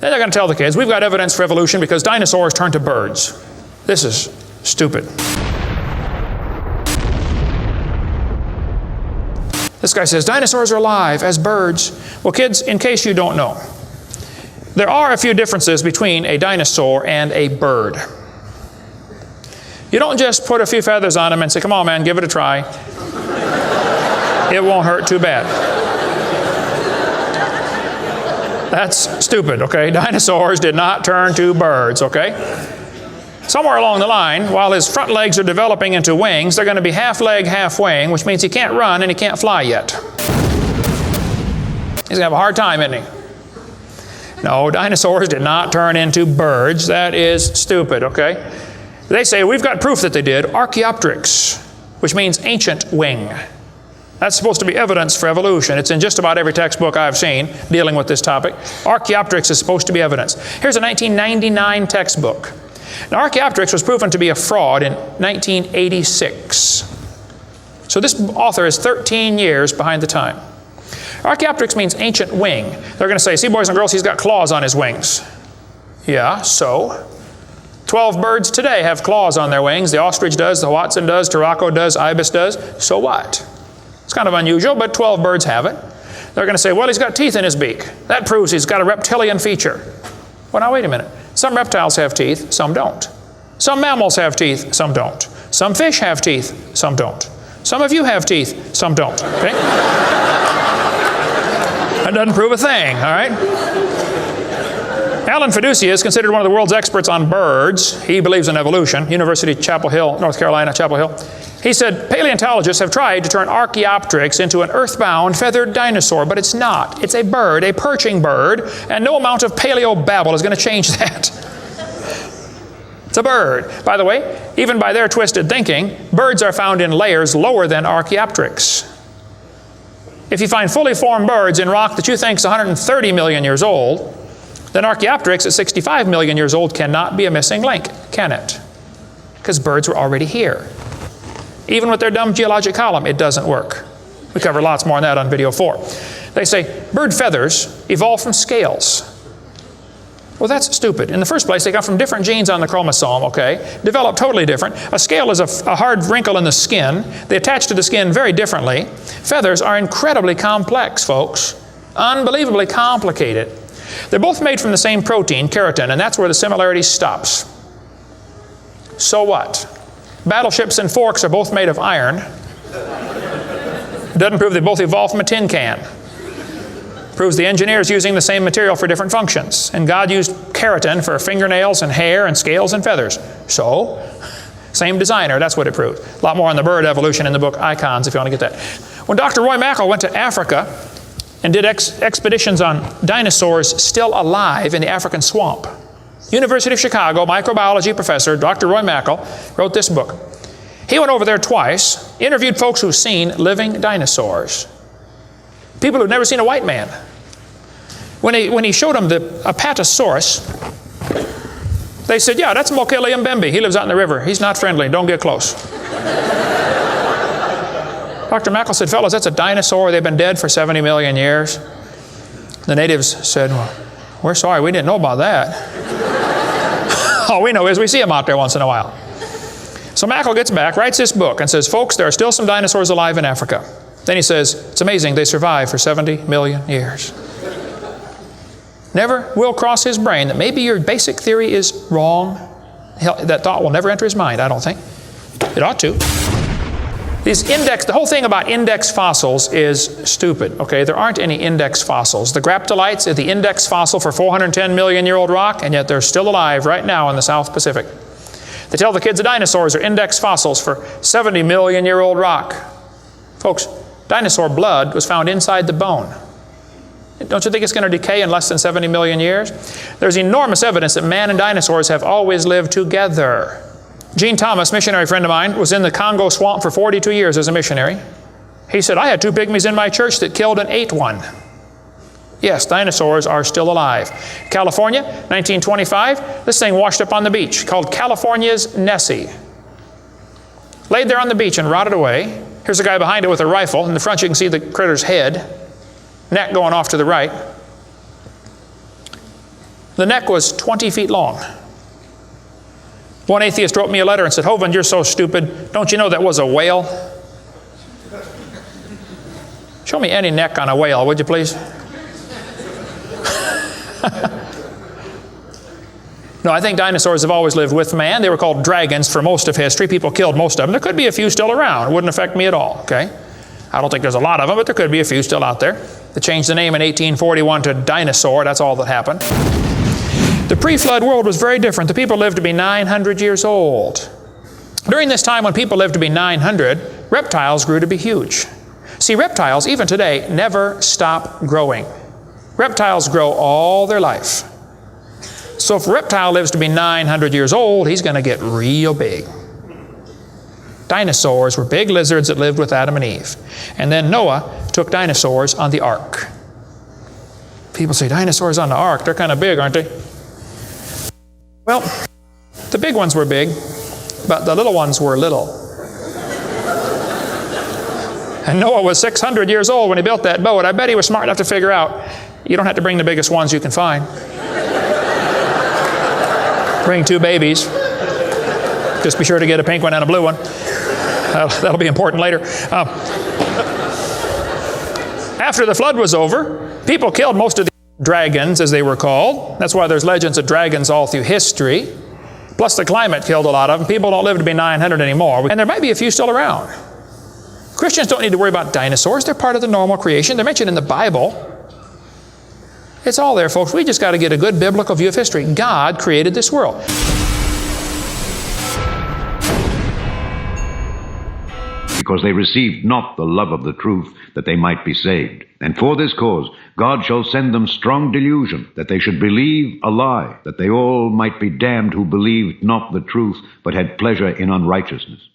Then they're going to tell the kids, we've got evidence for evolution because dinosaurs turned to birds. This is stupid. This guy says, dinosaurs are alive as birds. Well, kids, in case you don't know, there are a few differences between a dinosaur and a bird. You don't just put a few feathers on them and say, come on, man, give it a try. It won't hurt too bad. That's stupid, okay? Dinosaurs did not turn to birds, okay? Somewhere along the line, while his front legs are developing into wings, they're going to be half leg, half wing, which means he can't run and he can't fly yet. He's going to have a hard time, isn't he? No, dinosaurs did not turn into birds. That is stupid, okay? They say, we've got proof that they did. Archaeopteryx, which means ancient wing. That's supposed to be evidence for evolution. It's in just about every textbook I've seen dealing with this topic. Archaeopteryx is supposed to be evidence. Here's a 1999 textbook. Now, Archaeopteryx was proven to be a fraud in 1986. So this author is 13 years behind the time. Archaeopteryx means ancient wing. They're going to say, see, boys and girls, he's got claws on his wings. Yeah, so? 12 birds today have claws on their wings. The ostrich does, the Watson does, Turako does, ibis does. So what? It's kind of unusual, but 12 birds have it. They're going to say, well, he's got teeth in his beak. That proves he's got a reptilian feature. Well, now wait a minute. Some reptiles have teeth, some don't. Some mammals have teeth, some don't. Some fish have teeth, some don't. Some of you have teeth, some don't. Okay? That doesn't prove a thing, all right? Alan Fiducia is considered one of the world's experts on birds. He believes in evolution. University of Chapel Hill, North Carolina, Chapel Hill. He said, paleontologists have tried to turn Archaeopteryx into an earthbound feathered dinosaur, but it's not. It's a bird, a perching bird, and no amount of paleo-babble is going to change that. It's a bird. By the way, even by their twisted thinking, birds are found in layers lower than Archaeopteryx. If you find fully formed birds in rock that you think is 130 million years old, then Archaeopteryx at 65 million years old cannot be a missing link, can it? Because birds were already here. Even with their dumb geologic column, it doesn't work. We cover lots more on that on video 4. They say bird feathers evolved from scales. Well, that's stupid. In the first place, they come from different genes on the chromosome, okay? Developed totally different. A scale is a hard wrinkle in the skin. They attach to the skin very differently. Feathers are incredibly complex, folks. Unbelievably complicated. They're both made from the same protein, keratin, and that's where the similarity stops. So what? Battleships and forks are both made of iron. It doesn't prove they both evolved from a tin can. It proves the engineers using the same material for different functions. And God used keratin for fingernails and hair and scales and feathers. So, same designer, that's what it proves. A lot more on the bird evolution in the book Icons if you want to get that. When Dr. Roy Mackal went to Africa and did expeditions on dinosaurs still alive in the African swamp, University of Chicago microbiology professor Dr. Roy Mackal wrote this book. He went over there twice, interviewed folks who've seen living dinosaurs. People who've never seen a white man. When he showed them the Apatosaurus, they said, yeah, that's Mokele Mbembe. He lives out in the river. He's not friendly. Don't get close. Dr. Mackal said, fellows, that's a dinosaur. They've been dead for 70 million years. The natives said, well, we're sorry, we didn't know about that. All we know is we see them out there once in a while. So Mackal gets back, writes this book, and says, folks, there are still some dinosaurs alive in Africa. Then he says, it's amazing they survived for 70 million years. Never will cross his brain that maybe your basic theory is wrong. That thought will never enter his mind, I don't think. It ought to. The whole thing about index fossils is stupid, okay? There aren't any index fossils. The graptolites are the index fossil for 410 million year old rock, and yet they're still alive right now in the South Pacific. They tell the kids the dinosaurs are index fossils for 70 million year old rock. Folks, dinosaur blood was found inside the bone. Don't you think it's going to decay in less than 70 million years? There's enormous evidence that man and dinosaurs have always lived together. Gene Thomas, missionary friend of mine, was in the Congo swamp for 42 years as a missionary. He said, I had 2 pygmies in my church that killed and ate one. Yes, dinosaurs are still alive. California, 1925, this thing washed up on the beach called California's Nessie. Laid there on the beach and rotted away. Here's a guy behind it with a rifle. In the front you can see the critter's head, neck going off to the right. The neck was 20 feet long. One atheist wrote me a letter and said, "Hovind, you're so stupid. Don't you know that was a whale?" Show me any neck on a whale, would you please? No, I think dinosaurs have always lived with man. They were called dragons for most of history. People killed most of them. There could be a few still around. It wouldn't affect me at all, okay? I don't think there's a lot of them, but there could be a few still out there. They changed the name in 1841 to dinosaur. That's all that happened. The pre-flood world was very different. The people lived to be 900 years old. During this time when people lived to be 900, reptiles grew to be huge. See, reptiles, even today, never stop growing. Reptiles grow all their life. So if a reptile lives to be 900 years old, he's going to get real big. Dinosaurs were big lizards that lived with Adam and Eve. And then Noah took dinosaurs on the ark. People say, dinosaurs on the ark, they're kind of big, aren't they? Well, the big ones were big, but the little ones were little. And Noah was 600 years old when he built that boat. I bet he was smart enough to figure out, you don't have to bring the biggest ones you can find. Bring 2 babies. Just be sure to get a pink one and a blue one. That'll be important later. After the flood was over, people killed most of the dragons, as they were called. That's why there's legends of dragons all through history. Plus the climate killed a lot of them. People don't live to be 900 anymore. And there might be a few still around. Christians don't need to worry about dinosaurs. They're part of the normal creation. They're mentioned in the Bible. It's all there, folks. We just got to get a good biblical view of history. God created this world. Because they received not the love of the truth, that they might be saved. And for this cause God shall send them strong delusion, that they should believe a lie, that they all might be damned who believed not the truth, but had pleasure in unrighteousness.